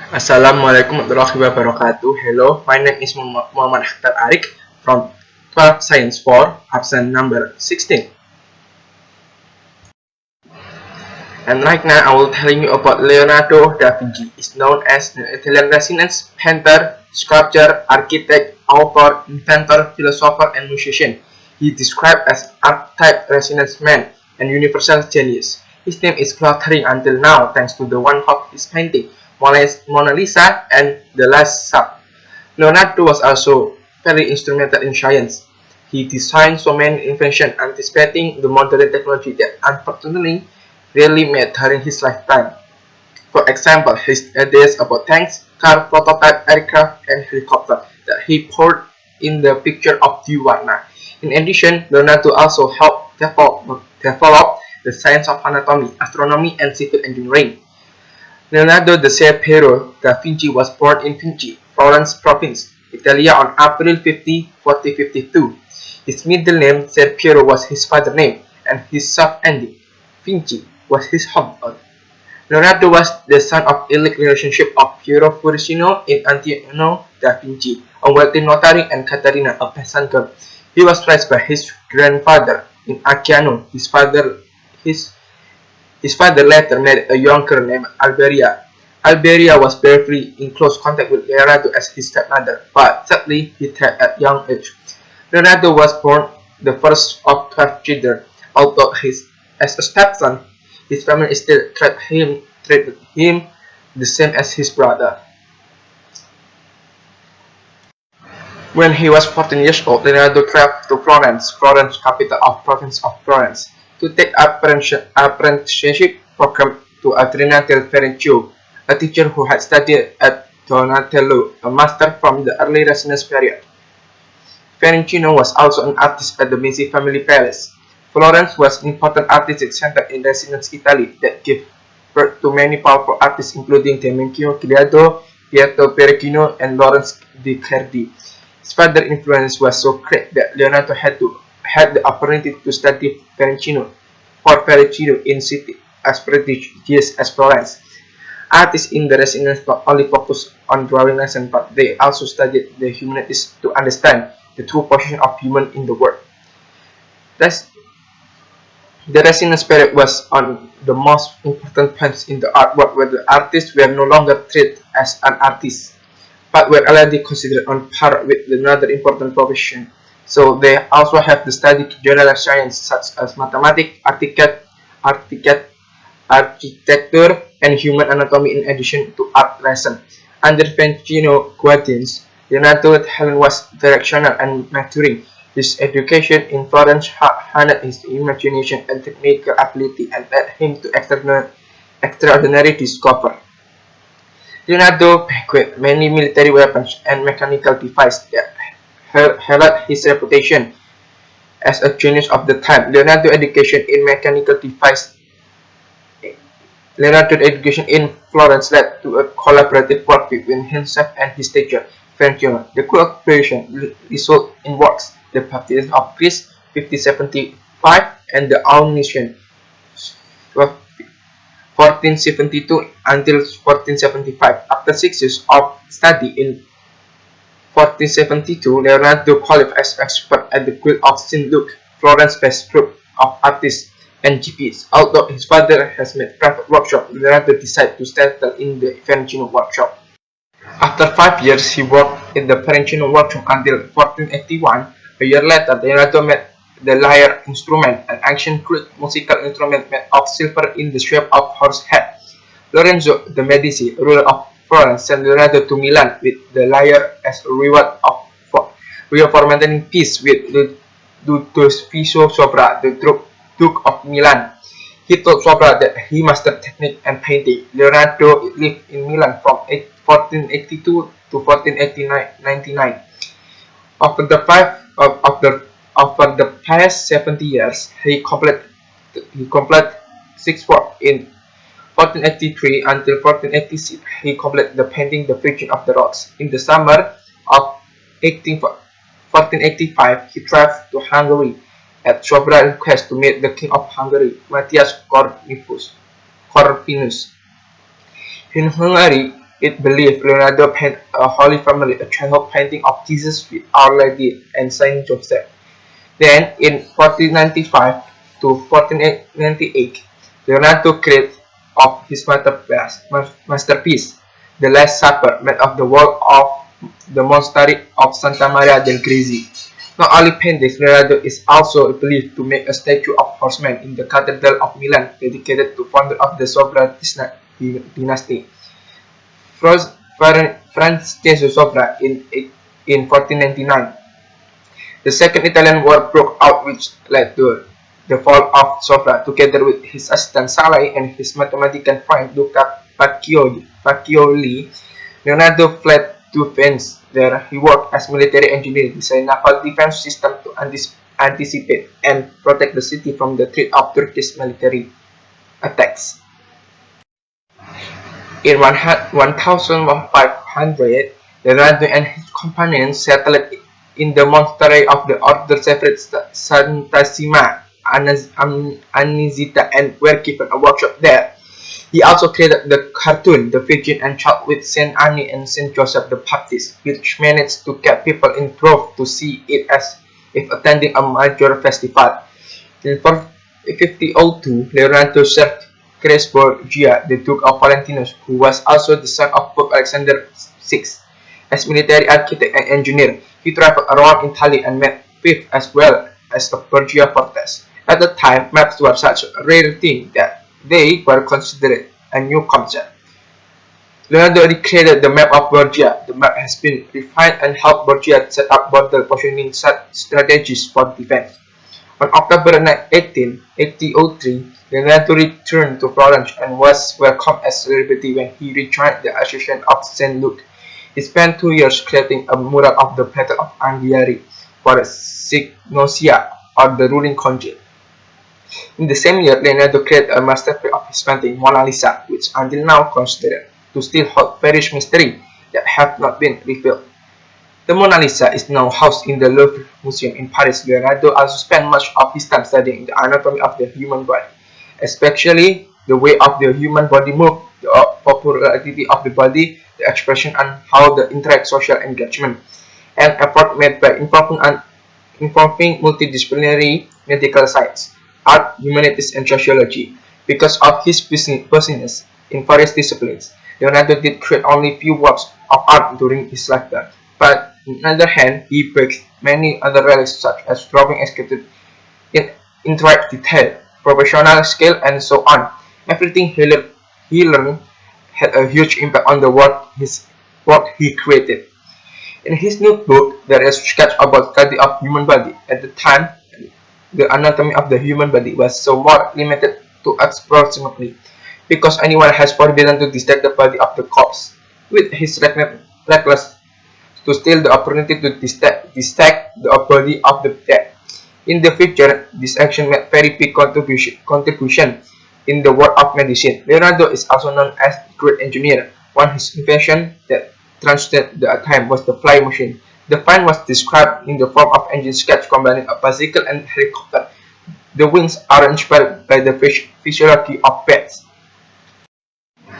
Assalamualaikum warahmatullahi wabarakatuh. Hello, my name is Muhammad Akhtar Ariq from class Science 4, option number 16. And right now I will telling you about Leonardo da Vinci. Is known as the Italian Renaissance painter, sculptor, architect, author, inventor, philosopher, and musician. He is described as archetype Renaissance man and universal genius. His name is fluttering until now thanks to the one of his painting, Mona Lisa and The Last Supper. Leonardo was also very instrumental in science. He designed so many inventions anticipating the modern technology that unfortunately rarely made during his lifetime. For example, his ideas about tanks, car, prototype aircraft, and helicopter that he poured in the picture of Diwana. In addition, Leonardo also helped develop the science of anatomy, astronomy, and civil engineering. Leonardo da Vinci was born in Vinci, Florence province, Italy on April 50, 1452. His middle name, Ser Piero, was his father's name, and his sub-ending, Vinci, was his hometown. Leonardo was the son of elite relationship of Piero Furicino and Antonio da Vinci, a wealthy notary, and Caterina, a peasant girl. He was raised by his grandfather in Acciano. His father later married a young girl named Alberia. Alberia was briefly in close contact with Leonardo as his stepmother, but sadly he died at young age. Leonardo was born the first of 12 children. Although as a stepson, his family still treated him the same as his brother. When he was 14 years old, Leonardo traveled to Florence, capital of province of Florence, to take apprenticeship program to Adriano del Ferruccio, a teacher who had studied at Donatello, a master from the early Renaissance period. Ferruccio was also an artist at the Medici family palace. Florence was an important artistic center in Renaissance Italy that gave birth to many powerful artists including Domenico Ghirardo, Pietro Perugino, and Lawrence di Credi. His father's influence was so great that Leonardo had the opportunity to study Ferruccio in city as prestigious as Florence. Artists in the Renaissance not only focused on drawing lessons, but they also studied the humanities to understand the true position of human in the world. Thus, the Renaissance period was on the most important points in the artwork where the artists were no longer treated as an artist, but were already considered on par with another important profession. So they also have to study general science such as mathematics, architecture, and human anatomy in addition to art lessons. Under Vincino guidance, Leonardo's talent was directional and maturing. His education in Florence harnessed his imagination and technical ability and led him to extraordinary discoveries. Leonardo bequeathed many military weapons and mechanical devices that heralded his reputation as a genius of the time. Leonardo's education in Florence led to a collaborative work between himself and his teacher, Ferruccio. The collaboration resulted in works The Baptism of Christ, 1575, and The Omniscient, 1472 until 1475. After 6 years of study in 1472, Leonardo qualified as expert at the Guild of St. Luke, Florence-based group of artists and GPs. Although his father has made private workshop, Leonardo decided to settle in the Ferruccio workshop. After 5 years, he worked in the Ferruccio workshop until 1481. A year later, Leonardo made the lyre instrument, an ancient Greek musical instrument made of silver in the shape of horse head. Lorenzo de' Medici, ruler of Florence, sent Leonardo to Milan with the lyre as a reward for maintaining peace with Ludovico Sopra, the Duke of Milan. He told Sopra that he mastered technique and painting. Leonardo lived in Milan from 1482 to 1499. Over the past 70 years, he completed 6 works. In 1483 until 1486, he completed the painting The Virgin of the Rocks. In the summer of 1485, he traveled to Hungary at Sobra's request to meet the King of Hungary, Matthias Corvinus. In Hungary, It believed Leonardo painted a Holy Family, a childhood painting of Jesus with Our Lady and Saint Joseph. Then, in 1495 to 1498, Leonardo created of his masterpiece, The Last Supper, made of the work of the monastery of Santa Maria del Grisi. Not only paintings, Leonardo is also believed to make a statue of horseman in the Cathedral of Milan, dedicated to founder of the Sovra dynasty, Francesco Sovra, in 1499. The Second Italian War broke out, which led to the fall of Sovra. Together with his assistant Salai and his mathematician friend Luca Pacioli, Leonardo fled to Venice. There he worked as military engineer, designing naval defense system to anticipate and protect the city from the threat of Turkish military attacks. In 1500, Leonardo and his companions settled in the monastery of the Order Separate Santissima Anisita and were given a workshop there. He also created the cartoon The Virgin and Child with Saint Anne and Saint Joseph the Baptist, which managed to get people in droves to see it as if attending a major festival. In 1502, Leonardo served Crespo Borgia, the Duke of Valentino's, who was also the son of Pope Alexander VI, as military architect and engineer. He traveled around Italy and made maps as well as the Borgia Fortes. At the time, maps were such a rare thing that they were considered a new concept. Leonardo recreated the map of Borgia. The map has been refined and helped Borgia set up border positioning strategies for defense. On October 18, 1803, Leonardo returned to Florence and was welcomed as a celebrity when he rejoined the Association of St. Luke. He spent 2 years creating a mural of the Battle of Anghiari for Signosia, or the ruling council. In the same year, Leonardo created a masterpiece of his painting, Mona Lisa, which until now considered to still hold various mysteries that have not been revealed. The Mona Lisa is now housed in the Louvre Museum in Paris. Leonardo also spent much of his time studying the anatomy of the human body, especially the way of the human body moves, the popularity of the body, the expression, and how they interact, social engagement, an effort made by involving multidisciplinary medical science, art, humanities, and sociology. Because of his busyness in various disciplines, Leonardo did create only few works of art during his lifetime. But on the other hand, he breaks many other relics such as drawing executed in intricate detail, professional skill, and so on. Everything he learned had a huge impact on the work he created. In his new book, there is a sketch about study of human body. At the time, the anatomy of the human body was so more limited to approximately, because anyone has forbidden to dissect the body of the corpse. With his reckless to steal the opportunity to dissect the body of the dead. In the future, this action made very big contribution in the world of medicine. Leonardo is also known as the great engineer. One of his inventions that transcended the time was the flying machine. The find was described in the form of engine sketch combining a bicycle and helicopter. The wings are inspired by the physiology of bats.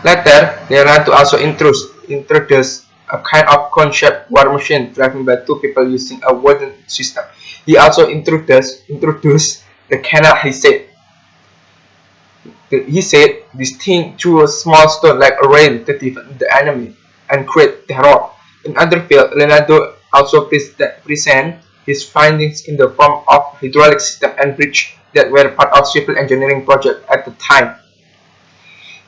Later, Leonardo also introduced a kind of cone-shaped war machine driven by two people using a wooden system. He also introduced the canal, he said. This thing threw a small stone like a rail to defeat the enemy and create terror. In other fields, Leonardo also present his findings in the form of hydraulic system and bridge that were part of civil engineering project at the time.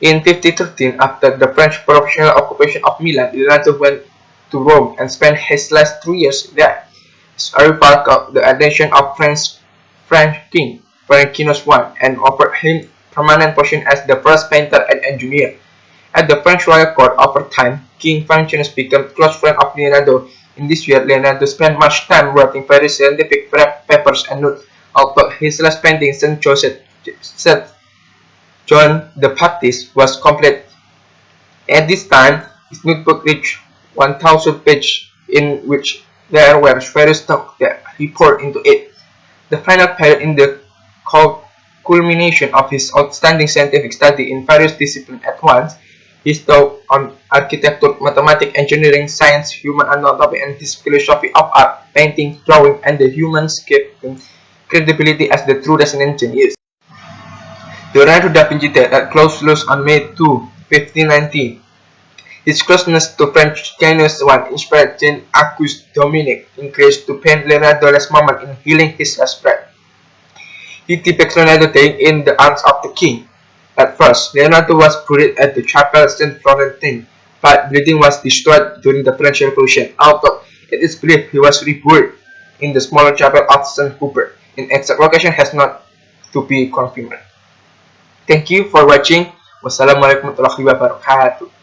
In 1513, after the French professional occupation of Milan, Leonardo went to Rome and spent his last 3 years there. His arrival caught the attention of French king Valentinius I and offered him permanent position as the first painter and engineer. At the French royal court, over time, King Valentinius became close friend of Leonardo. In this year, Leonardo spent much time writing various scientific papers and notes. Although his last painting, Saint John the Baptist, was complete. At this time, his notebook reached 1,000 pages, in which there were various thoughts that he poured into it. The final period in the culmination of his outstanding scientific study in various disciplines at once. His thought on architecture, mathematics, engineering, science, human anatomy, and his philosophy of art, painting, drawing, and the humans gave him credibility as the true Renaissance genius. Leonardo da Vinci died at Close on May 2, 1519. His closeness to French genius once inspired Jean-Auguste Dominique Ingres to paint Leonardo last moment in healing his last breath. He depicts Leonardo dying in the arms of the king. At first, Leonardo was buried at the Chapel St. Florentin, but the building was destroyed during the French Revolution. Although it is believed he was reburied in the smaller chapel of St. Hubert. An exact location has not to be confirmed. Thank you for watching. Wassalamualaikum warahmatullahi wabarakatuh.